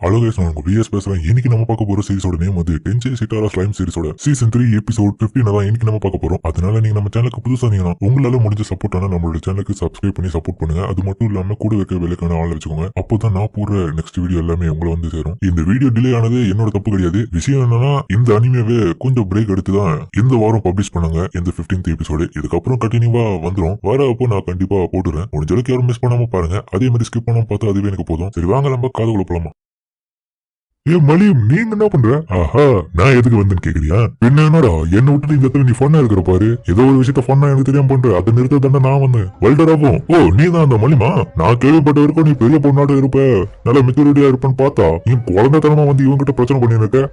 Hello guys, நான் உங்க PS பேசுறேன். இன்னைக்கு நம்ம பார்க்க போற சீரிஸோட நேம் வந்து டென்ஜே சிட்டாரா ஸ்லைம் சீரிஸோட சீசன் 3 எபிசோட் 15 தான் இன்னைக்கு நம்ம பார்க்க போறோம். அதனால நீங்க நம்ம சேனலுக்கு புதுசா இருந்தீங்கன்னா உங்களால முடிஞ்ச சப்போர்ட் ஆனா நம்மளோட சேனலுக்கு சப்ஸ்கிரைப் பண்ணி சப்போர்ட் பண்ணுங்க. அது மட்டும் இல்லாம கூட வைக்க விலைக்கான ஆள் வச்சுக்கோங்க. அப்போதான் நான் போடுற நெக்ஸ்ட் வீடியோ எல்லாமே உங்களை வந்து சேரும். இந்த வீடியோ டிலே ஆனது என்னோட தப்பு கிடையாது. விஷயம் என்னன்னா, இந்த அனிமேவே கொஞ்சம் பிரேக் எடுத்து தான் இந்த வாரம் பப்ளிஷ் பண்ணாங்க இந்த 15th எபிசோடு. இதுக்கப்புறம் கண்டினியூவா வந்துடும். வரப்போ நான் கண்டிப்பா போட்டுறேன். முடிஞ்ச அளவுக்கு யாரும் மிஸ் பண்ணாம பாருங்க. அதே மாதிரி ஸ்கிப் பண்ணாம பார்த்தா அதுவே எனக்கு போதும். சரி, வாங்க நம்ம காதுக்குள்ள போலாமா. மலியும், நீங்க என்ன பண்ற? ஆஹா, நான் எதுக்கு வந்தேன்னு கேக்குறியா? பின்ன என்னடா என்ன விட்டுட்டு இந்த இடத்துல நீ ஃபன்னா இருக்கிற பாரு. ஏதோ ஒரு விஷயத்த ஃபன்னா எனக்கு தெரியாம பண்ற. அதை நிறுத்த தானே நான் வந்தேன். வெல்டராகும். ஓ, நீ தான் அந்த மலிமா? நான் கேள்விப்பட்ட வரைக்கும் நீ பெரிய பொண்ணாட்டம் இருப்ப, நல்ல மெச்சூரிட்டியா இருப்பேன்னு பார்த்தா நீ குழந்தைத்தனமா வந்து இவங்கிட்ட பிரச்சனை பண்ணிருக்க.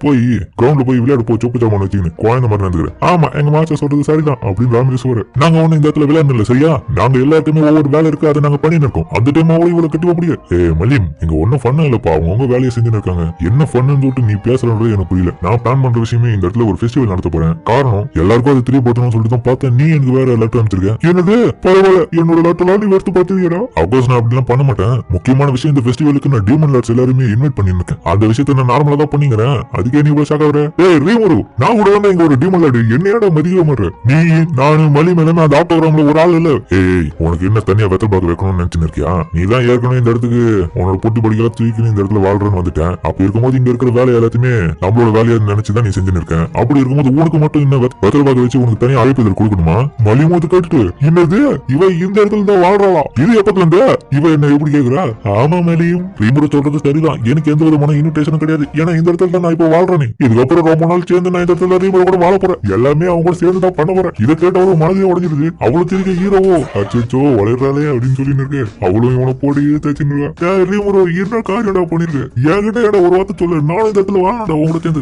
போய் கிரவுண்ட்ல போய் விளையாடு போ. சொப்பு சாமான வச்சுக்கின்னு குழந்தை மாதிரி நடந்துக்கிறேன். ஆமா, எங்க மாஸ்டர் சொல்றது சரிதான் அப்படின்னு ராமி சொல்ற. நாங்க ஒண்ணு இந்த இடத்துல விளையாடல, சரியா? நாங்க எல்லாருக்குமே ஒவ்வொரு வேலை இருக்கு, அதை நாங்க பண்ணிட்டு இருக்கோம். அந்த டைம் அவ்வளவு இவ்வளவு கட்டி முடியாது. மலிம், இங்க ஒன்னும் ஃபன்னா இல்லப்பா. அவங்க வேலையை செஞ்சுன்னு இருக்காங்க. என்ன ஃபன்னு சொல்லிட்டு நீ பேசுறது எனக்கு புரியல. நான் பிளான் பண்ற விஷயமே இந்த இடத்துல ஒரு ஃபெஸ்டிவல் நடத்த போறேன். காரணம் எல்லாருக்கும் அது தெரியப்படுத்தணும்னு சொல்லிட்டு தான் பார்த்தேன். நீ எனக்கு வேற லெட்டர் அனுப்பிச்சிருக்கேன். என்னது? பரவாயில்ல, என்னோட லெட்டர்லாம் நீ எடுத்து பார்த்துக்கியா? அப்கோர்ஸ் நான் அப்படிலாம் பண்ண மாட்டேன். முக்கியமான விஷயம், இந்த ஃபெஸ்டிவலுக்கு நான் டீமன் லார்ட்ஸ் எல்லாருமே இன்வைட் பண்ணிருக்கேன். அந்த விஷயத்த நான் நார்மலா தான் பண்ணிக்கிறேன். அதுக்கே நீ இவ்வளவு ஷாக் ஆகுற? ஏய் ரீமரு, நான் கூட வந்து இங்க ஒரு டீமன் லார்டு என்னையோட மதிக்க மாட்டேன். நீ நானு மலி மேலமே அந்த ஆட்டோகிராம்ல ஒரு ஆள் இல்ல. ஏய், உனக்கு என்ன தனியா வெத்தல் பாக்க வைக்கணும்னு நினைச்சுன்னு இருக்கியா? நீ தான் ஏற்கனவே இந்த இடத்துக்கு உன்னோட பொட்டி படிக்கலாம் தூக்கி இந்த இடத்துல வாழ்றன்னு வந்துட்டேன். அப்படி இருக்கும்போது இங்க இருக்கிற வேலை எல்லாத்தையுமே நம்மளோட வேலையை நினைச்சுதான் நீ செஞ்சுன்னு இருக்கேன். அப்படி இருக்கும்போது உனக்கு மட்டும் என்ன வெத்தல் பாக்க வச்சு உனக்கு தனியா அழைப்புதல் கொடுக்கணுமா? மலிமோது கேட்டுட்டு, என்னது இவ இந்த இடத்துல தான் வாழ்றாளா? இது எப்பத்துல இருந்து இவ என்ன எப்படி கேக்குறா? ஆமா மலியும், ரீமரு சொல்றது சரிதான். எனக்கு எந்த விதமான இன்விடேஷனும் கிடையாது. ஏன்னா இந்த இடத்துல தான் நான் இப்ப வாழ்றேன். இதுக்கப்புறம் ரொம்ப நாள் சேர்ந்து நான் இந்த இடத்துல ரீமரு கூட வாழ போறேன். எல்லாமே அவங்க கூட சேர்ந்து தான் பண்ண போறேன். இதை கேட்ட அவளும் மனதையும் உடஞ்சிருது. அவளும் திருக்க ஹீரோவோ அச்சோ வளர்றாளே அப்படின்னு சொல்லின்னு இருக்கு. அவளும் இவனை போட்டு தச்சுன்னு இருக்கா. ரீமரு என்ன காரியடா பண்ணிருக்கு? என்கிட்ட ஏடா ஒரு வார்த்தை சொல்லு. நானும் இந்த இடத்துல வாழடா உங்களை சேர்ந்து.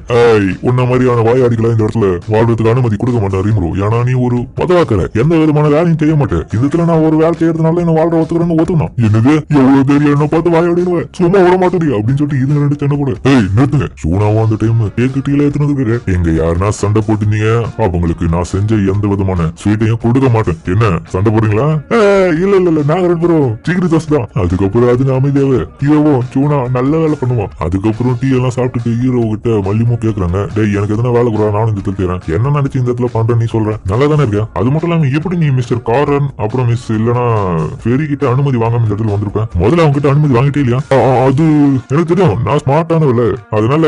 உன்ன மாதிரியான வாயாடிகளா இந்த இடத்துல வாழ்றதுக்கு அனுமதி கொடுக்க மாட்டேன் ரீமரு. ஏன்னா நீ ஒரு பதவாக்கிற, எந்த விதமான வேலையும் செய்ய மாட்டேன். இந்த இடத்துல நான் ஒரு வேலை செய்யறதுனால என்ன வாழ்ற ஒத்துக்கிறேன்னு ஒத்துக்கணும். என்னது எவ்வளவு தெரியும் என்ன பார்த்து வாயாடிடுவேன், சும்மா விட மாட்டேன் அப்படின்னு சொல்லிட்டு இது ரெண்டு சண்டை போட. நிறுத்துங்க. சூனாவும் அந்த டைம் கேக்குட்டியில எடுத்துன்னு எங்க யாருன்னா சண்டை போட்டுனீங்க அவங்களுக்கு நான் செஞ்ச எந்த விதமான ஸ்வீட்டையும் கொடுக்க மாட்டேன். என்ன சண்டை போடுறீங்களா? இல்ல இல்ல இல்ல, நாங்க ரெண்டு பேரும் சீக்கிரி தோசை தான். அதுக்கப்புறம் அது அமைதியாவே ஹீரோவும் சூனா நல்ல வேலை பண்ணுவான். அதுக்கப்புறம் டீ எல்லாம் சாப்பிட்டுட்டு ஹீரோ கிட்ட மல்லிமோ கேக்குறாங்க, டேய் எனக்கு எதனா வேலை கூட நானும் இந்த தெரியும் என்ன நினைச்சு இந்த இடத்துல பண்றேன் நீ சொல்ற நல்லா தானே இருக்க. அது மட்டும் இல்லாம எப்படி நீ மிஸ்டர் காரன் அப்புறம் மிஸ் இல்லனா ஃபெரி கிட்ட அனுமதி வாங்காம இந்த இடத்துல வந்திருப்பேன். முதல்ல அவங்க கிட்ட அனுமதி வாங்கிட்டே இல்லையா? அது எனக்கு தெரியும், நான் ஸ்மார்ட்டானவில்ல. அதனால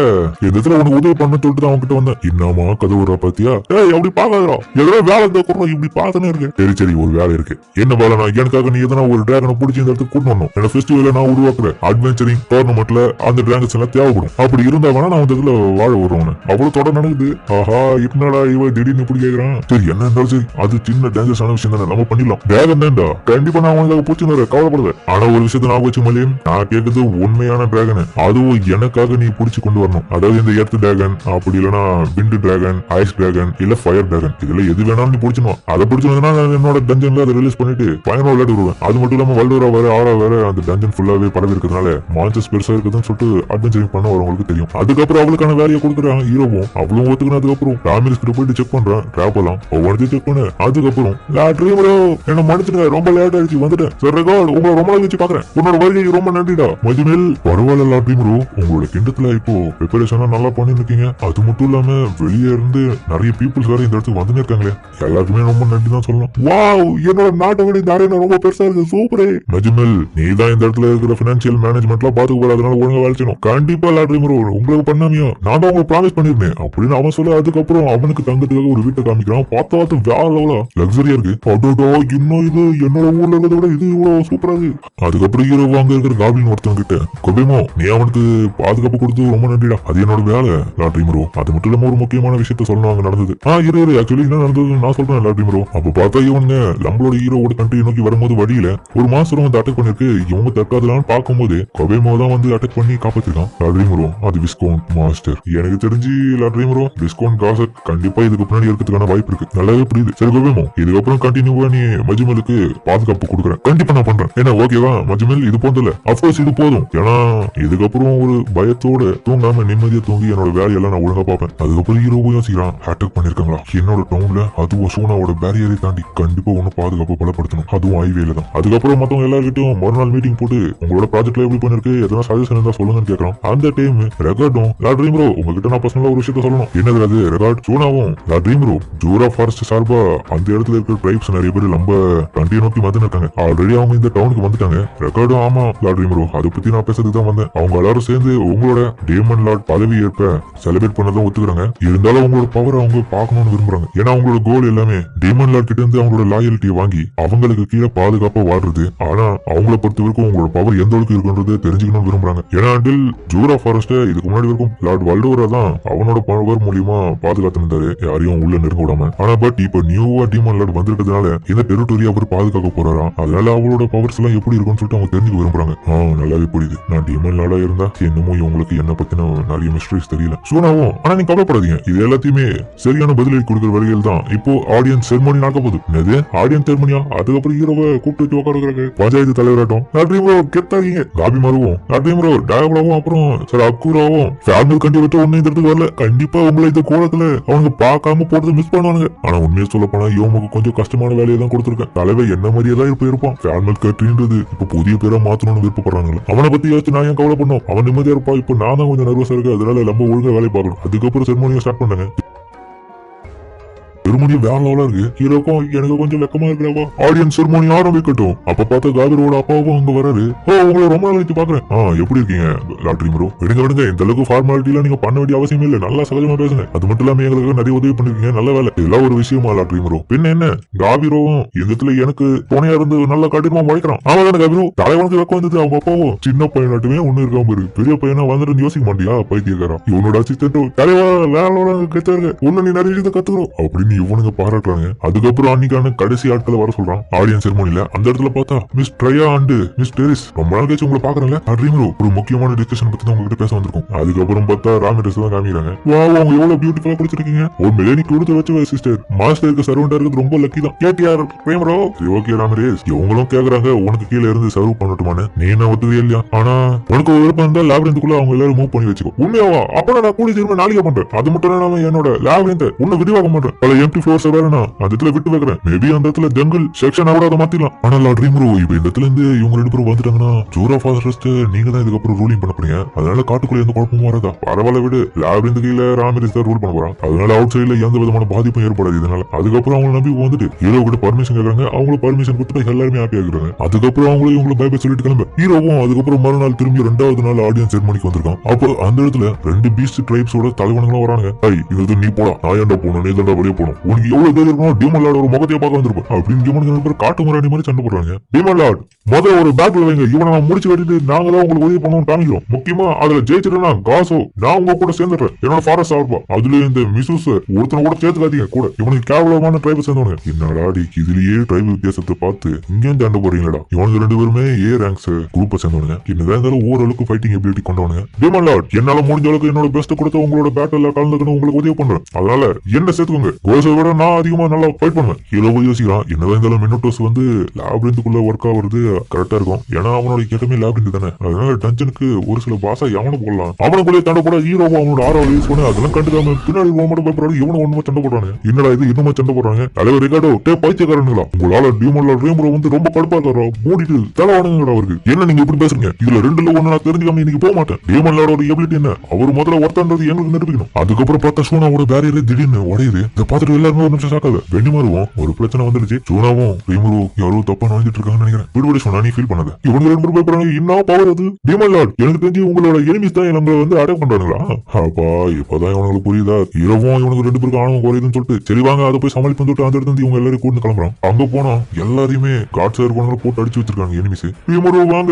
இந்த இடத்துல உனக்கு உதவி பண்ண சொல்லிட்டு அவங்க கிட்ட வந்தேன். என்னமா கதவுற பாத்தியா? அப்படி பாக்காதா, எதனா வேலை இருந்தா கூட இப்படி பாத்துனே இருக்கு. சரி சரி, ஒரு வேலை இருக்கு. என்ன வேலை? நான் எனக்காக நீ எதனா ஒரு டிராகனை பிடிச்சி இந்த இடத்துக்கு கூட்டு வரணும். என்ன ஃபெஸ்டிவல நான் உருவாக்குறேன். அட்வென்ச்சரிங் டோர்னமெண்ட்ல அந்த டிராகன்ஸ் எல்லாம் தேவைப்படும். அப்படி இருந்தா வேணா நான் இந்த இடத்துல வாழ வருவேன். அவ்வளவு தொடர் நடக்குது. ஆஹா, என்னடா இவ திடீர்னு இப்படி கேக்குறான். சரி என்ன இருந்தாலும் சரி, அது சின்ன டேஞ்சரஸான விஷயம் தானே, நம்ம பண்ணிடலாம். டிராகன் தான்டா, கண்டிப்பா நான் உனக்காக பிடிச்சின்னு கவலைப்படுவேன். ஆனா ஒரு விஷயத்த நான் வச்சு மல்லியும், நான் கேட்கறது உண்மையான டிராகன். அதுவும் எனக்காக நீ பிடிச்சி கொண்டு வரணும். அதாவது இந்த எர்த் டிராகன், அப்படி இல்லைன்னா விண்ட் டிராகன், ஐஸ் டிராகன், இல்ல ஃபயர் டிராகன், இதுல எது வேணாலும் நீ பிடிச்சிடணும். அதை பிடிச்சிருந்தா என்னோட டஞ்சன்ல அதை ரிலீஸ் பண்ணிட்டு பயணம் விளையாட்டு வருவேன். அது மட்டும் இல்லாம வல்டோரா வேற ஆறா வேற அந்த டஞ்சன் ஃபுல்லாவே பரவி இருக்கிறதுனால மான்சஸ் பெருசா இருக்குதுன்னு சொல்லிட்டு அட்வென்ச்சரிங் பண்ண வரவங்களுக்கு தெரியும். அதுக்கப்புறம் அவளுக்கான வேலையை கொடுக்குறான் ஹீரோவும். அவளும் ஒத்துக்கணும். அதுக்கப்புறம் ராமிரிஸ் கிட்ட போயிட்டு செக் பண்றான். டிராப் எல்லாம் ஒவ்வொருத்தையும் செக் பண்ணு. அதுக்கப்புறம் என்ன மன்னிச்சுங்க, ரொம்ப லேட் ஆயிடுச்சு வந்துட்டேன். சரி ரெக்கார்ட், உங்களை ரொம்ப நாள் வச்சு பாக்குறேன். உன்னோட வருகைக்கு ரொம்ப நன்றிடா. மஜ்மேல் பரவாயில்ல லாட்ரிமரோ, உங்களோட கிண்டத்துல இப்போ ப்ரிப்பரேஷனா நல்லா பண்ணிருக்கீங்க. அது மட்டும் இல்லாம வெளியே இருந்து நிறைய பீப்புள்ஸ் வேற இந்த இடத்துக்கு வந்து இருக்காங்களே, எல்லாருக்குமே ரொம்ப நன்றி தான் சொல்லணும். வாவ், என்னோட நாட்டை விட இந்த அரேனா ரொம்ப பெருசா இருக்கு. சூப்பரே. மஜ்மேல், நீ தான் இந்த இடத்துல இருக்கிற பினான்சியல் மேனேஜ்மெண்ட்லாம் பாத்துக்க போற, அதனால ஒழுங்கா வேலை செய்யணும். கண்டிப்பா லாட்ரிமரோ, உங்களுக்கு பண்ணாமையா நான் தான் உங்களுக்கு ப்ராமிஸ் பண்ணிருந்தேன் அப்படின்னு அவன் சொல்ல. அதுக்கப்புறம் அவனுக்கு தங்கத்துக்காக ஒரு வீட்டை காமிக்கிறான். பார்த்து வேற லெவலா லக்ஸரியா இருக்கு. அடோடா, இன்னும் இது என்னோட ஊர்ல இருக்கிறத விட இது இவ்வளவு சூப்பரா இருக்கு. அதுக்கப்புறம் ஹீரோ அங்க இருக்கிற காபின் ஒருத்தவங்க கிட்ட, கொபேமோ நீ அவனுக்கு பாதுகாப்பு கொடுத்து ரொம்ப நன்றிடா, அது என்னோட வேலை லாட்ரிமரோ. அது மட்டும் இல்லாம ஒரு முக்கியமான விஷயத்த சொல்லணும் அங்க நடந்தது. இரு ஆக்சுவலி என்ன நடந்தது நான் சொல்றேன் லாட்ரிமரோ. அப்ப பார்த்தா இவனுங்க நம்மளோட ஹீரோட கண்ட்ரி நோக்கி வரும்போது வழியில ஒரு மாஸ்டர் வந்து அட்டாக் பண்ணிருக்கு. இவங்க தற்காதலான்னு பார்க்கும்போது கொபேமோ தான் வந்து அட்டாக் பண்ணி காப்பாத்திருக்கான் லாட்ரிமரோ. அது விஸ்கவுண்ட் மாஸ்டர். எனக்கு தெரிஞ்சு லாட்ரிமரோ விஸ்கவுண்ட் காசட் கண்டிப்பா இதுக்கு பின்னாடி இருக்கிறதுக்கான வாய்ப்பு இருக்கு. நல்லாவே புரியுது. சரி கொபேமோ, இதுக்கப்புறம் கண்டினியூவா நீ மஜ்மலுக்கு பாதுகாப்பு கொடுக்குறேன். கண்டிப்பா நான் பண்றேன். என்ன ஓகேவா மஜ்மல்? இது போதில்ல, அப்கோர்ஸ் இது போதும். ஏன்னா இதுக்கப்புறம் ஒரு பயத்தோட தூங்காம நிம்மதியா தூங்கி என்னோட வேலையெல்லாம் நான் ஒழுங்கா பார்ப்பேன். அதுக்கப்புறம் ஹீரோவும் யோசிக்கிறான், அட்டாக் பண்ணிருக்காங்களா என்னோட டவுன்ல, அதுவும் சூனாவோட பேரியரை தாண்டி கண்டிப்பா ஒண்ணு பாதுகாப்பு பலப்படுத்தணும், அதுவும் ஹைவேல தான். அதுக்கப்புறம் மத்தவங்க எல்லாருக்கிட்டையும் மறுநாள் மீட்டிங் போட்டு உங்களோட ப்ராஜெக்ட்ல எப்படி பண்ணிருக்கு, எதனா சஜஷன் இருந்தா சொல்லுங்கன்னு கேட்கறான். இருக்கான். அந்த டைம் ரெக்கார்டும் ட்ரீம் ப்ரோ உங்ககிட்ட நான் பர்சனலா ஒரு விஷயத்த சொல்லணும். என்னது அது ரெக்கார்ட் சூனாவும் ட்ரீம் ப்ரோ ஜூரா ஃபாரஸ்ட் சார்பா அந்த இடத்துல இருக்கிற ட்ரைப்ஸ் நிறைய பேர் நம்ம கண்டியை நோக்கி வந்து இருக்காங்க. ஆல்ரெடி அவங்க இந்த டவுனுக்கு வந்துட்டாங்க. ரெக்கார்டும் ஆமா ட்ரீம் ப்ரோ அதை பத்தி நான் பேசுறதுக்கு தான் வந்தேன். அவங்க எல்லாரும் சேர்ந்து உங்களோட டேமன் லார்ட் பதவி ஏற்ப செலிப்ரேட் பண்ணதான் ஒத்துக்கிறாங்க. இருந்தாலும் அவங்களோட பவர் அவங்க பார்க்கணும்னு விரும்புறாங்க. ஏன்னா அவங்களோட கோல் எல்லாமே டேமன் லார்ட் கிட்ட இருந்து அவங்களோட லாயல்ட்டியை வாங்கி அவங்களுக்கு கீழே பாதுகாப்பா வாழ்றது. ஆனா அவங்கள பொறுத்த வரைக்கும் உங்களோட பவர் எந்த அளவுக்கு இருக்குன்றது தெரிஞ்சுக்கணும்னு விரும்புறாங்க. ஏன்னா டில் ஜூரா ஃபாரஸ்ட் இதுக்கு முன்னாடி வரைக்கும் லார்ட் வல்டோரா தான் அவனோட பவர் மூலியமா பாதுகாத்து இருந்தாரு, யாரையும் உள்ள நெருங்க விடாம. ஆனா பட் இப்ப நியூவா டீமன் லார்ட் வந்துட்டதுனால இந்த டெரிட்டோரி அவர் பாதுகாக்க போறாராம். அதனால அவங்களோட பவர்ஸ் எல்லாம் எப்படி இருக்கும்னு சொல்லிட்டு அவங்க தெரிஞ்சுக்க விரும்புறாங்க. நல்லாவே புரியுது. நான் டீமன் லார்டா இருந்தா என்னமோ இவங்களுக்கு என்ன பத்தின நிறைய மிஸ்டரிஸ் தெரியல சூனாவும். ஆனா நீங்க கவலைப்படாதீங்க, இது எல்லாத்தையுமே சரியான பதிலடி கொடுக்கிற வழிகள் தான் இப்போ ஆடியன்ஸ் செர்மோனி நடக்க போகுது. என்னது ஆடியன்ஸ் செர்மோனியா? அதுக்கப்புறம் ஹீரோவை கூப்பிட்டு வச்சு உட்காருக்காங்க. பஞ்சாயத்து தலைவராட்டம் கெத்தாதீங்க. காபி மாறுவோம் டயபலாவும் அப்புறம் சார் அக்கூராவும் ஃபேமிலி கண்டி விட்டு ஒண்ணு இந்த இடத்துக்கு வரல. கண்டிப்பா உங்களை இந்த கோலத்துல அவங்க பார்க்காம போறது மிஸ் பண்ணுவானுங்க. ஆனா உண்மையை சொல்ல போனா இவனுக்கு கொஞ்சம் கஷ்டமான வேலையை தான் கொடுத்துருக்கேன். தலைவர் என்ன மாதிரியே தான் இருப்பான். ஃபேமிலி கட்டுன்றது இப்ப புதிய பேரா மாத்தணும்னு விருப்பப்படுறாங்க. அவனை பத்தி யோசிச்சு நான் ஏன் கவலை பண்ணோம்? அவன் நிம்மதியா இருப்பான். இப்ப நான் தான் கொஞ்சம் நர்வஸா இருக்கு. அதனால நம்ம ஒழுங்கா வேலை பார்க்கணும். அதுக்கப்புறம் செர்மோனியை ஸ்டார்ட் பண்ணாங்க. செர்மோனி வேற லெவலா இருக்கு. ஹீரோக்கும் எனக்கு கொஞ்சம் வெக்கமா இருக்கிறப்பா. ஆடியன்ஸ் செர்மோனி ஆரம்பிக்கட்டும். அப்ப பார்த்தா காதரோட அப்பாவும் அங்க வராரு. உங்களை ரொம்ப நாள் வச்சு பாக்குறேன். எப்படி இருக்கீங்க லாட்ரி ப்ரோ? விடுங்க இந்த அளவுக்கு ஃபார்மாலிட்டி எல்லாம் நீங்க பண்ண வேண்டிய அவசியம் இல்ல. நல்லா சகஜமா பேசுங்க. அது மட்டும் இல்லாம எங்களுக்கு நிறைய உதவி பண்ணிருக்கீங்க. நல்ல வேலை. இதெல்லாம் ஒரு விஷயமா லாட்ரி ப்ரோ? பின்ன என்ன காபிரோவும் எந்தத்துல எனக்கு துணையா இருந்து நல்லா கடினமா உழைக்கிறான். ஆமா காபிரோ தலைவனுக்கு வெக்கம் வந்தது. அவங்க அப்பாவும் சின்ன பையனாட்டுமே ஒண்ணு இருக்காம இருக்கு. பெரிய பையனா வந்துட்டு யோசிக்க மாட்டியா பைத்தியக்காரன்? இவனோட அசிஸ்டன்ட் தலைவா வேலை கெத்தாருங்க. ஒண்ணு நீ நிறைய கத்துக்கிறோம் அப்படின்னு இவனுங்க பாராட்டுறாங்க. அதுக்கப்புறம் அன்னைக்கான கடைசி ஆட்களை வர சொல்றான் ஆடியன்ஸ் செர்மோனில. அந்த இடத்துல பார்த்தா மிஸ் ட்ரையா அண்ட் மிஸ் டெரிஸ் ரொம்ப நாள் கழிச்சு உங்களை பாக்குறேன்ல. ஒரு முக்கியமான டிஸ்கஷன் பத்தி தான் உங்ககிட்ட பேச வந்திருக்கும். அதுக்கப்புறம் பார்த்தா ராமிரஸ் தான் காமிக்கிறாங்க. அவங்க எவ்வளவு பியூட்டிஃபுல்லா படிச்சிருக்கீங்க. ஒரு மிலேனி கொடுத்து வச்சு சிஸ்டர் மாஸ்டருக்கு சர்வெண்டா இருக்கிறது ரொம்ப லக்கி தான். கேட்டியார் பிரேமரோ? ஓகே ராமிரேஸ் இவங்களும் கேக்குறாங்க உனக்கு கீழே இருந்து சர்வ் பண்ணட்டுமான்னு. நீ என்ன ஒத்துவே இல்லையா? ஆனா உனக்கு ஒரு விருப்பம் இருந்தா லேப்ரிந்துக்குள்ள அவங்க எல்லாரும் மூவ் பண்ணி வச்சுக்கோ. உண்மையாவா? அப்ப நான் கூடி திரும்ப நாளைக்கு பண்றேன். அது மட்டும் இல்லாம என்னோட லேப்ரிந்த ஒண்ணு விரிவாக மாட்டேன். பல எம்டி ஃப்ளோர்ஸ் வேற அந்த இடத்துல விட்டு வைக்கிறேன். மேபி அந்த இடத்துல ஜங்கல் செக்ஷன் கூட அதை மாத்திடலாம். ஆனா லாட்ரிம் ப்ரோ இப்ப இந்த இடத்துல இருந்து இவங்க ரெண்டு பேரும் வந்துட்டாங்கன்னா ஜூரா ஃபாரஸ்ட் நீங்க தான் இதுக்கப்புறம் ரூலிங் பண்ண போறீங்க. அதனால காட்டுக்குள்ள எந்த குழப்பமும் வரதா? பரவாயில்ல விடு. லேப்ரிந்து கீழே ராமிரஸ் தான் ரூல் பண்ண போறான். அதனால அவுட் சைட்ல எந்த விதமான பாதிப்பும் ஏற்படாது. இதனால அதுக்கப்புறம் அவங்க நம்பி வந்துட்டு ஹீரோ கிட்ட பர்மிஷன் கேட்கறாங்க. அவங்களுக்கு பர்மிஷன் கொடுத்துட்டு எல்லாருமே ஹாப்பி ஆகுறாங்க. அதுக்கப்புறம் அவங்களும் இவங்களை பை பை சொல்லிட்டு கிளம்ப. ஹீரோவும் அதுக்கப்புறம் மறுநாள் திரும்பி ரெண்டாவது நாள் ஆடியன்ஸ் செர்மோனிக்கு வந்திருக்கான். அப்போ அந்த இடத்துல ரெண்டு பீஸ்ட் ட்ரைப்ஸோட தலைவனுங்களும் வராங்க. இது நீ போடா, நான் ஏன்டா போகணும், நீ தாண்டா வெளியே போகணும், உனக்கு எவ்வளவு பேர் இருக்கணும், டீமன் லார்ட் ஒரு முகத்தையே பார்க்க வந்திருப்போம் அப்படின்னு இவனுக்கு காட்டு முறாடி மாதிரி சண்டை போடுறாங்க. டீமன் லார்ட் முதல்ல ஒரு பேக்ல வைங்க. இவனை நான் முடிச்சு கட்டிட்டு நாங்க தான் உங்களுக்கு உதவி பண்ணணும் காமிக்கிறோம். முக்கியமா அதுல ஜெயிச்சிட்டேன்னா காசோ நான் உங்க கூட சேர்ந்துடுறேன். என்னோட ஃபாரஸ்ட் ஆர்ப்பா அதுல இந்த மிசூஸ் ஒருத்தனை கூட சேர்த்துக்காதீங்க கூட. இவனுக்கு கேவலமான ட்ரைபை சேர்ந்தவனுங்க. என்னடா இதுலயே ட்ரைபு வித்தியாசத்தை பார்த்து இங்கேயும் சண்டை போறீங்களா? இவனுக்கு ரெண்டு பேருமே ஏ ரேங்க்ஸ் குரூப்பை சேர்ந்தவனுங்க. என்னதான் இருந்தாலும் ஓரளவுக்கு ஃபைட்டிங் எபிலிட்டி கொண்டவனுங்க. டீமன் லார்ட் என்னால முடிஞ்ச அளவுக்கு என்னோட பெஸ்ட் கொடுத்து உங்களோட பேட்டல்ல கலந்துக்கணும் உங்களுக்கு உதவி பண்றேன். அதனால என்ன சேர்த்துக்கோங்க. கோசை விட நான் அதிகமா நல்லா ஃபைட் பண்ணுவேன். ஹீரோ யோசிக்கிறான். என்னதான் இருந்தாலும் மினோட்டோஸ் வந்து லேப்ரிந்துக்குள்ள ஒர்க் ஆகுறது கரெக்டா இருக்கும். ஏன்னா அவனோட கேட்டமே லேப்ரிந்து தானே. அதனால டஞ்சனுக்கு ஒரு சில பாசா எவனை போடலாம். அவனுக்குள்ளே தண்டை போட ஹீரோ அவனோட ஆறாவது யூஸ் பண்ணி அதெல்லாம் கண்டுக்காம பின்னாடி மட்டும் பயப்படாது. இவனை ஒண்ணுமே சண்டை போடுறாங்க. என்னடா இது இன்னுமா சண்டை போடுறாங்க? தலைவர் ரிகார்டோ டே பைத்தியக்காரனுங்களா? உங்களால டீமன் லார்ட் ரேம்ரோ வந்து ரொம்ப கடுப்பா இருக்காரா? மூடிட்டு தலைவானுங்களா அவருக்கு? என்ன நீங்க இப்படி பேசுறீங்க? இதுல ரெண்டுல ஒண்ணு நான் தெரிஞ்சுக்காம இன்னைக்கு போக மாட்டேன். டீமன் லார்டோட எபிலிட்டி என்ன அவர் முதல்ல ஒருத்தன்றது எங்களுக்கு நிரூபிக்கணும். அதுக்கப்புறம் பார்த்தா சூனாவோட பேரியரே திடீர்னு உடையுது. இதை பார்த்துட்டு எல்லாருமே ஒரு நிமிஷம் சாக்காது. வெண்ணிமாருவோம் ஒரு பிரச்சனை வந்துருச்சு. சூனாவும் ரேம்ரோ யாரோ தப்பா நுழைஞ்சிட்டு இருக்காங்கன்னு நினைக்கிறேன். விடுபடி சொன்னா நீ ஃபீல் பண்ணாத. இவங்க ரெண்டு பேரும் பயப்படுறாங்க. இன்னும் பவர் அது டீமன் லார்ட் எனக்கு தெரிஞ்சு உங்களோட எனிமிஸ் தான் நம்மள வந்து அட்டாக் பண்றாங்களா? அப்பா இப்பதான் இவனுக்கு புரியுதா? இரவும் இவனுக்கு ரெண்டு பேருக்கு ஆணவம் குறையுதுன்னு சொல்லிட்டு சரி வாங்க அதை போய் சமாளிப்பு சொல்லிட்டு அந்த இடத்துல இவங்க எல்லாரும் கூட்டு கிளம்புறான். அங்க போனா எல்லாரையுமே காட் சேர் பண்ண போட்டு அடிச்சு வச்சிருக்காங்க எனிமிஸ். ரீமரோ வாங்க.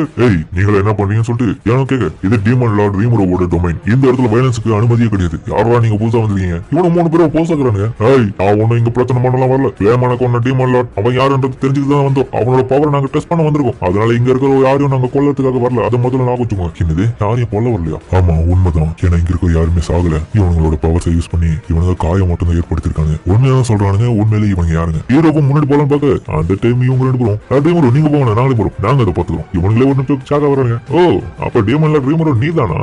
நீங்க என்ன பண்றீங்கன்னு சொல்லிட்டு ஏன்னா கேட்க இது டீமன் லார்ட் ரீமரோட டொமைன். இந்த இடத்துல வயலன்ஸுக்கு அனுமதியே கிடையாது. யாரா நீங்க புதுசா வந்திருக்கீங்க? இவனு மூணு பேரும் போசாக்குறாங்க. நான் ஒன்னும் இங்க பிரச்சனை பண்ணலாம் வரல. வேமான கொண்ட டீமன் லார்ட் அவன் யாருன்றது தெரிஞ்சுட்டு தான் வந்தோம். அவனோட பவர் நாங்க டெஸ்ட் பண்ண வந்திருக்கோம். அதனால இங்க இருக்கிற யாரையும் நாங்க கொல்லத்துக்காக வரல. அதை முதல்ல நான் வச்சுக்கோங்க. என்னது யாரையும் கொல்ல வரலையா? ஆமா உண்மைதான். ஏன்னா இங்க இருக்க யாருமே சாகல. இவங்களோட பவர்ஸை யூஸ் பண்ணி இவனுங்க காயம் மட்டும் தான் ஏற்படுத்திருக்காங்க. உண்மையான சொல்றானுங்க. உண்மையிலேயே இவங்க யாருங்க? ஹீரோக்கும் முன்னாடி போலாம் பார்க்க அந்த டைம் இவங்க ரெண்டு போறோம். நீங்க போங்க நாங்களே போறோம். நாங்க அதை பாத்துக்கிறோம். இவங்களே ஒரு நிமிஷம் சாக வர்றாங்க. அப்ப டீமன் லார்ட் ரீமரோ நீ தானா?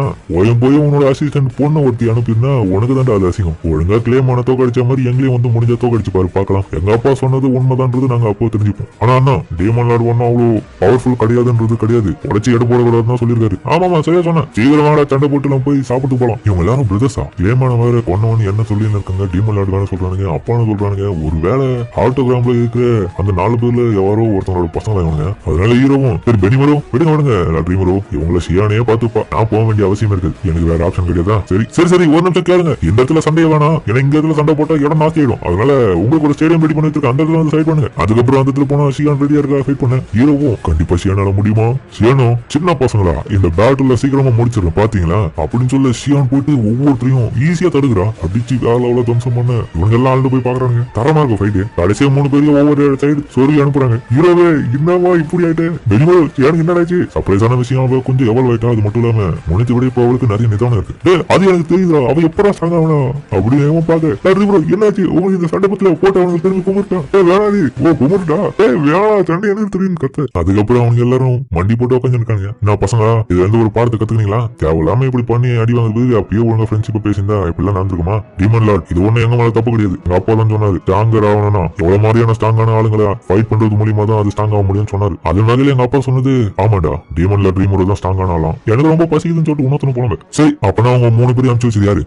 போய் உன்னோட அசிஸ்டன்ட் பொண்ணு ஒருத்தி அனுப்பினா உனக்கு தாண்டா அது அசிங்கம். ஒழுங்கா கிளைம் ஆன தோக்கடிச்ச மாதிரி எங்களையும் வந்து முடிஞ்ச தோக்கடிச்சு பாரு பார்க்கலாம். எங்க அப்பா சொன்னது உண்மைதான்றது நாங்க அப்போ தெரிஞ்சுப்போம். ஆனா அண்ணா டீமன் லார்ட் ஒன்னும் அவ்வளவு பவர்ஃபுல் கிடையாதுன்றது கிடையாது. உடச்சி எடை போடக்கூடாதுன்னு சொல்லியிருக்காரு. ஆமாமா சரியா சொன்னேன். சீக்கிரமாடா சண்டை போட்டு எல்லாம் போய் சாப்பிட்டு போலாம். இவங்க எல்லாரும் பிரதர்ஸா கிளேமான வேற கொன்னவன் என்ன சொல்லி இருக்காங்க. டீமன் லார்ட் வேற சொல்றானுங்க, அப்பான்னு சொல்றானுங்க. ஒருவேளை ஆட்டோகிராம்ல இருக்கிற அந்த 4 பேர்ல யாரோ ஒருத்தவங்களோட பசங்களா இவனுங்க. அதனால ஹீரோவும் சரி பெனிமரோ விடுங்க விடுங்க ட்ரீமரோ இவங்களை சியானே பார்த்துப்பா. நான் போக வேண்டிய அவசியம் இருக்கு. எனக்கு வேற ஆப்ஷன் கிடையாதா? சரி சரி சரி ஒரு நிமிஷம் கேளுங்க. இந்த இடத்துல சண்டையை வேணாம். ஏன்னா இந்த இடத்துல சண்டை போட்டா இடம் நாஸ்தி ஆயிடும். அதனால உங்களுக்கு ஒரு ஸ்டேடியம் ரெடி பண்ணி வச்சிருக்க. அந்த இடத்துல வந்து சைட் பண்ணுங்க. அதுக்கப்புறம் அந்த இடத்துல போனா சியான் ரெடியா இருக்கா ஃபைட் பண்ண. ஹீரோவும் கண்டிப்பா சியானால முடியுமா? சியானோ சின்ன பசங்களா இந்த பேட்டில் சீக்கிரமா முடிச்சிடணும் பாத்தீங்களா அப்படின்னு சொல்ல சியான் போயிட்டு ஒவ்வொருத்தரையும் ஈஸியா தடுக்கிறா. அடிச்சு வேலை தம்சம் பண்ண இவங்க எல்லாம் ஆண்டு போய் பாக்குறாங்க. தரமா இருக்கும் ஃபைட்டு. கடைசியா 3 பேரையும் ஒவ்வொரு சைடு சொல்லி அனுப்புறாங்க. ஹீரோவே என்னவா இப்படி ஆயிட்டு வெளியே எனக்கு என்னடாச்சு சர்ப்ரைஸான விஷயம். அவ கொஞ்சம் எவ்வளவு ஆயிட்டா. அது மட்டும் இல்லாம முனித்து விட இப்போ அவளுக்கு நிறைய நிதானம் இருக்கு. அது எனக்கு தெரியுதா அவ எப்படா சாங்க அப்படின்னு பாக்க என்னாச்சு உங்களுக்கு இந்த சண்டை பத்தில போட்டு அவனுக்கு திரும்பி கும்பிட்டான். வேணாதி ஓ கும்பிட்டா வேணா சண்டை எனக்கு தெரியும் கத்து. அதுக்கப்புறம் அவங்க எல்லாரும் மண்டி போட்டு உட்காந்துருக்காங்க. நான் பசங்களா இது வந்து ஒரு பாடத்தை கத்துக்கினீங்களா? தேவையில்லாம இப்படி பண்ணி அடி வாங்குறது அப்பயே ஒழுங்கா ஃப்ரெண்ட்ஷிப் பேசியிருந்தா இப்படிலாம் நடந்துருக்குமா? டீமன் லார்ட் இது ஒண்ணு எங்க மேல தப்பு கிடையாது. எங்க அப்பா தான் சொன்னாரு ஸ்ட்ராங்கர் ஆகணும்னா எவ்வளவு மாதிரியான ஸ்ட்ராங்கான ஆளுங்களை ஃபைட் பண்றது மூலியமா தான் அது ஸ்ட்ராங் ஆக முடியும்னு சொன்னாரு. அது வகையில எங்க அப்பா சொன்னது ஆமாடா டீமன் லார்ட் ட்ரீமர் தான் ஸ்ட்ராங்கான ஆகலாம். எனக்கு ரொம்ப பசிக்குதுன்னு சொல்லிட்டு உணர்த்தணும் போனது. சரி அப்பனா அவங்க 3 பேரும் அனுப்பிச்சு வச்சது யாரு?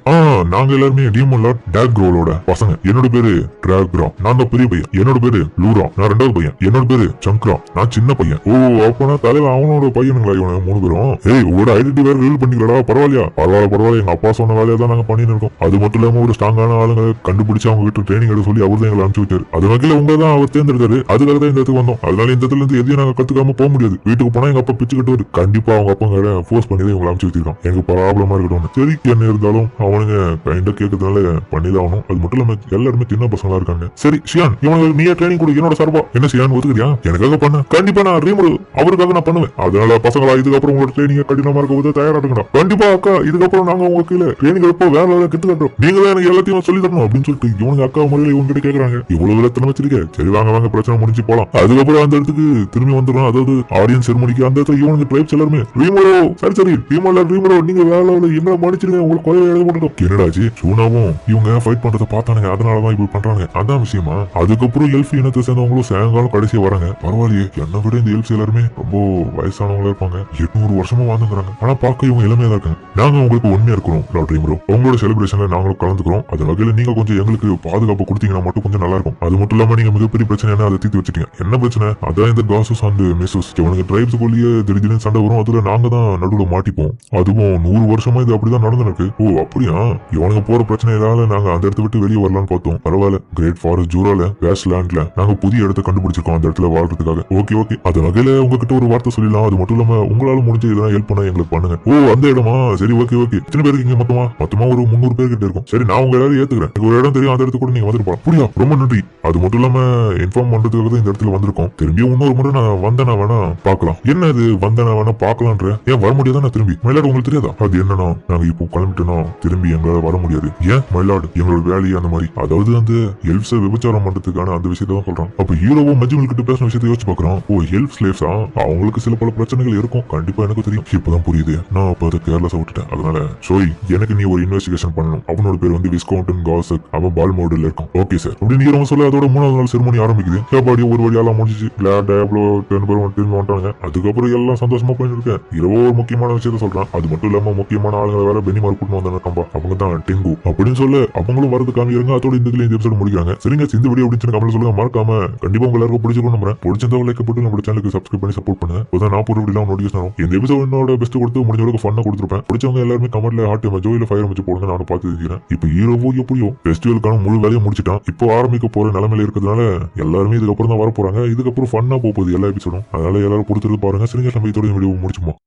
நாங்க எல்லாருமே டீமன் லார்ட் டாக் க்ரோலோட பசங்க. என்னோட பேரு டிராக்ரா, நான் தான் பெரிய பையன். என்னோட பேரு லூரா, நான் 2வது பையன். என்னோட பேரு சங்கரா, நான் சின்ன பையன். ஓ அப்பனா தலைவன் அவனோட பையனுங்களா இவங்க 3 பேரும்? ஏய் உங்களோட ஐடென்டி வேற ரிவீல் பண்ணிக்கலடா. பரவாயில்லையா? பரவாயில்ல எங்க அப்பா சொன்ன வேலையை தான் நாங்க பண்ணிட்டு இருக்கோம். அது மட்டும் இல்லாம ஒரு ஸ்ட்ராங்கான ஆளுங்க கண்டுபிடிச்சு அவங்க கிட்ட ட்ரைனிங் எடுக்க சொல்லி அவர் தான் எங்களை அனுப்பிச்சு வச்சாரு. அது வகையில உங்க தான் அவர் தேர்ந்தெடுத்தாரு. அதுக்காக தான் இந்த இடத்துக்கு வந்தோம். அதனால இந்த இடத்துல இருந்து எதையும் நாங்க கத்துக்காம போக முடியாது. வீட்டுக்கு போனா எங்க அப்பா பிச்சு கட்டுவாரு. கண்டிப்பா அவங்க அப்பா ஃபோர்ஸ் பண்ணி தான் இவங்களை அனுப்பிச்சு வச்சிருக்கோம். எனக்கு ப்ராப்ளமா இருக்கட்டும். சரி என்ன இருந்தாலும் அவனுங்க கைண்டா கேட்கறதுனால பண்ணிதான் ஆகணும். அது மட்டும் இல்லாம எல்லாருமே சின்ன பசங்களா இருக்காங்க. சரி சியான் இவனுக்கு நீயே ட்ரைனிங் கொடு என்னோட சார்பா. என்ன சியான் ஒத்துக்கிறியா? எனக்காக பண்ண கண்டிப்பா நான் ரீமூவ் அவருக்காக நான் பண்ணுவேன். அதனால பசங்களா இதுக்கப்புறம் உங்களோட ட்ரைனிங் கடினமா இருக்க போது தயாரா இருக்கணும். கண்டிப்பா அக்கா இதுக்கப்புறம் நாங்க உங்க கீழே ட்ரைனிங் எடுப்போ வேற வேலை கத்து கட்டுறோம். நீங்க தான் எனக்கு எல்லாத்தையும் சொல்லி தரணும் அப்படின்னு சொல்லிட்டு இவனுக்கு அக்கா முறையில இவங்க கிட்ட கேக்குறாங்க. இவ்வளவு விதத்தின வச்சிருக்க. சரி வாங்க பிரச்சனை முடிஞ்சு போலாம். அதுக்கப்புறம் அந்த இடத்துக்கு திரும்பி வந்துடும். அதாவது ஆடியன்ஸ் செரிமனிக்கு அந்த இடத்துல இவனுக்கு ட்ரைப்ஸ் எல்லாருமே ரீமூவ் சரி டீமன்ல ரீமூவ் நீங்க வேலை என்ன மன்னிச்சிருங்க உங்களுக்கு கொலை எழுத போட்டோம். என்னடாச்சு சூனாவும் இவங்க ஃபைட் பண்றத பார்த்தானுங்க. அதனாலதான் இப்படி பண்றாங்க. அதான் விஷயமா. அதுக்கப்புறம் எல்ஃப் இனத்தை சேர்ந்தவங்களும் சாயங்காலம் கடைசியா வராங்க. பரவாயில்லையே என்னை விட இந்த எல்ஃப்ஸ் எல்லாருமே ரொம்ப வயசானவங்களா இருப்பாங்க. 800 வருஷமா வாழ்ந்துக்கிறாங்க. ஆனா பார்க்க இவங்க இளமையா தான் இருக்காங்க. நாங்க உங்களுக்கு உண்மையா இருக்கிறோம் லார்ட் ரீமரோ. உங்களோட செலிப்ரேஷன்ல நாங்களும் கலந்துக்கிறோம். அது வகையில நீங்க கொஞ்சம் எங்களுக்கு பாதுகாப்பு கொடுத்தீங்கன்னா மட்டும் கொஞ்சம் நல்லா இருக்கும். அது மட்டும் இல்லாம நீங்க மிகப்பெரிய பிரச்சனை என்ன அதை தீர்த்து வச்சுட்டீங்க. என்ன பிரச்சனை? அதான் இந்த காசஸ் அண்ட் மிஸ்ஸஸ் இவனுக்கு ட்ரைப்ஸ்குள்ளேயே திடீர்னு சண்டை வரும். அதுல நாங்க தான் நடுவுல மாட்டிப்போம். அதுவும் 100 வருஷமா இது அப்படிதான் நடந்துருக்கு. ஓ அப்படியா? இவனுக்கு போற பிரச்சனையால நாங்க அந்த இடத்த விட்டு வெளியே வரலாம்னு பார்த்தோம். பரவாயில்ல கிரேட் ஃபாரஸ்ட் ஜூரால வேஸ்ட்லேண்ட்ல நாங்க புதிய இடத்த கண்டுபிடிச்சிருக்கோம் அந்த இடத்துல வாழ்றதுக்காக. ஓகே அது வகையில உங்ககிட்ட ஒரு வார்த்தை சொல்லலாம். அது மட்டும் இல்லாம உங்களால முடிஞ்ச இதெல்லாம் ஹெல்ப் பண்ண எங்களுக்கு பண்ணுங்க. ஓ அந்த இடமா? சரி ஓகே எத்தனை பேருக்கு இங்க மொத்தமா ஒரு 300 பேர் கிட்ட இருக்கும். சரி நான் உங்க எல்லாரும் ஏத்துக்கிறேன். ஒரு இடம் தெரியும் அந்த இடத்துக்கு கூட நீங்க வந்துட்டு போலாம். புரியா? ரொம்ப நன்றி. அது மட்டும் இல்லாம இன்ஃபார்ம் பண்றதுக்காக தான் இந்த இடத்துல வந்திருக்கோம். திரும்பியும் இன்னொரு முறை நான் வந்தேனா வேணா பாக்கலாம். என்ன இது வந்தேனா வேணா பாக்கலான்ற ஏன் வர முடியாதா? நான் திரும்பி மயிலாடு உங்களுக்கு தெரியாதா? அது என்னன்னா நாங்க இப்போ கிளம்பிட்டோம்னா திரும்பி எங்களால வர முடியாது. ஏன் மயிலாடு எங்களோட வேலையை அந்த மாதிரி. அதாவது அந்த எல்ப்ஸை விபச்சாரம் பண்றதுக்கான அந்த விஷயத்தை தான் சொல்றான். அப்ப ஹீரோவும் மஜ்மல் கிட்ட பேசின விஷயத்தை யோசிச்சு பாக்குறான். ஓ ஹெல்ப் ஸ்லேவ்ஸா? அவங்களுக்கு சில பல பிரச்சனைகள் இருக்கும். கண்டிப்பா எனக்கு தெரியும். இப்பதான் புரியுது. நான் அப்ப அதை கேர்லஸா விட்டுட்டேன். அதனால சோய் எனக்கு நீ ஒரு இன்வெஸ்டிகேஷன் பண்ணணும். அவனோட பேர் வந்து விஸ்கவுண்டன் காசக். அவன் பால் மோடல் இருக்கான். ஓகே சார் அப்படின்னு ஹீரோ சொல்ல அதோட 3வது நாள் செரிமனி ஆரம்பிக்குது. கேப்பாடி ஒரு வழியெல்லாம் முடிஞ்சிச்சு. டேப்ளோ 10 பேர் திரும்பி வந்துட்டாங்க. அதுக்கப்புறம் எல்லாம் சந்தோஷமா போயிட்டு இருக்கேன். இரவோ ஒரு முக்கியமான விஷயத்த சொல்றான். அது மட்டும் இல்லாம முக்கியமான ஆளுங்களை வேற பெனிமார் கூட்டு வந்தாங்க. கம்பா அவங்க தான் டெங்கு அப்படின்னு சொல்ல அவங்களும் வரது காமிக்கிறாங்க. அதோட இந்த எபிசோட் முடிக்கிறாங்க. சரிங்க இந்த வீடியோ அப்படின்னு கமெண்ட் சொல்லுங்க. மறக்காம கண்டிப்பா உங்க எல்லாருக்கும் பிடிச்சிருக்கும் நம்புறேன். பிடிச்சிருந்தா லைக் போட்டு நம்ம சேனலுக்கு சப்ஸ்கிரைப் பண்ணி சப்போர்ட் பண்ணுங்க. அப்பதான் நான் போட்டு வீடியோ நோட்டிஃபிகேஷன் வரும். இந்த எபிசோட பெஸ்ட் கொடுத்து முடிஞ்சவங்களுக்கு ஃபன்னா கொடுத்துருப்பேன். பிடிச்சவங்க எல்லாருமே கமெண்ட்ல ஹார்ட் எமோஜி இல்ல ஃபயர் எமோஜி போடுங்க. நானும் பார்த்து இருக்கிறேன். இப்போ ஹீரோவோ எப்படியோ ஃபெஸ்டிவலுக்கான முழு வேலையை முடிச்சிட்டான். இப்போ ஆரம்பிக்க போற நிலைமையில இருக்கிறதுனால எல்லாருமே இதுக்கப்புறம் தான் வர போறாங்க. இதுக்கப்புறம் ஃபன்னா போகுது எல்லா எபிசோடும். அதனால எல்லாரும் பொறுத்திருந்து பாருங்க. சரிங்க நம்ம இதோட வீடியோ முடிச்சுப்போம்.